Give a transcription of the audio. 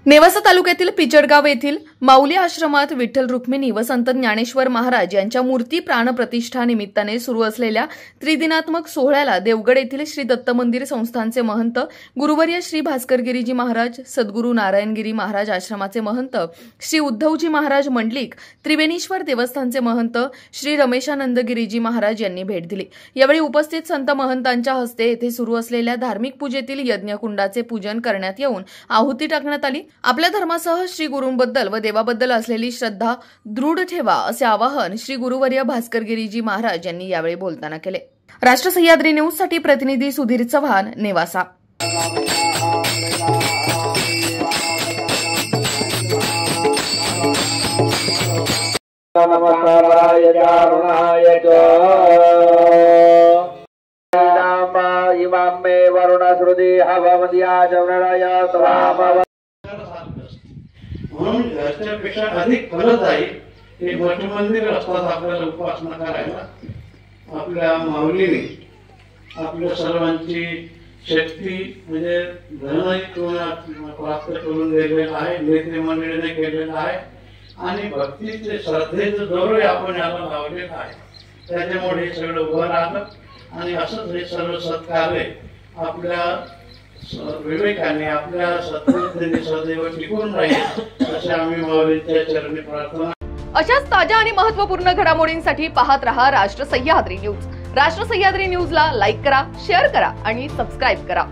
नेवासा तालुक्यातील पिचडगाव येथील माऊली आश्रमात विठ्ठल रुक्मिणी व संत ज्ञानेश्वर महाराज यांच्या मूर्ती प्राणप्रतिष्ठा निमित्ताने सुरू असलेल्या त्रिदिनात्मक सोहळ्याला देवगड येथील श्री दत्त मंदिर संस्थानचे महंत गुरुवर्य श्री भास्करगिरीजी महाराज, सद्गुरू नारायणगिरी महाराज आश्रमाचे महंत श्री उद्धवजी महाराज मंडलिक, त्रिवेणीश्वर देवस्थानचे महंत श्री रमेशानंदगिरीजी महाराज यांनी भेट दिली। यावेळी उपस्थित संत महंतांच्या हस्ते येथे सुरू असलेल्या धार्मिक पूजेतील यज्ञकुंडाचे पूजन करण्यात येऊन आहुती टाकण्यात आली। आपल्या धर्मासह श्री गुरूंबद्दल व देवाबद्दल असलेली श्रद्धा दृढ ठेवा असे आवाहन श्री गुरुवर्य भास्करगिरीजी महाराज यांनी यावेळी बोलताना केले। राष्ट्र सह्याद्री न्यूज साठी प्रतिनिधी सुधीर चव्हाण, नेवासा। म्हणून घरच्यापेक्षा अधिक फलत आहे हे मठ मंदिर असतात आपल्याला उपासना करायला। आपल्या माऊलीने आपल्या सर्वांची शक्ती म्हणजे धनही प्राप्त करून दिलेला आहे, नेते मंडळीने केलेला आहे आणि भक्तीचे श्रद्धेचं जोर आपण याला लावलेलं आहे। त्याच्यामुळे हे सगळं उभं राहिलं आणि असंच हे सर्व सत्कार्य आपल्या विवेकाने आपल्या सत्तेने सदैव टिकून राहील असे आम्ही माऊलींच्या चरणी प्रार्थना। अशाच ताज्या आणि महत्त्वपूर्ण घडामोडींसाठी पाहत रहा राष्ट्र सह्याद्री न्यूज। राष्ट्र सह्याद्री न्यूजला लाईक करा, शेअर करा आणि सबस्क्राईब करा।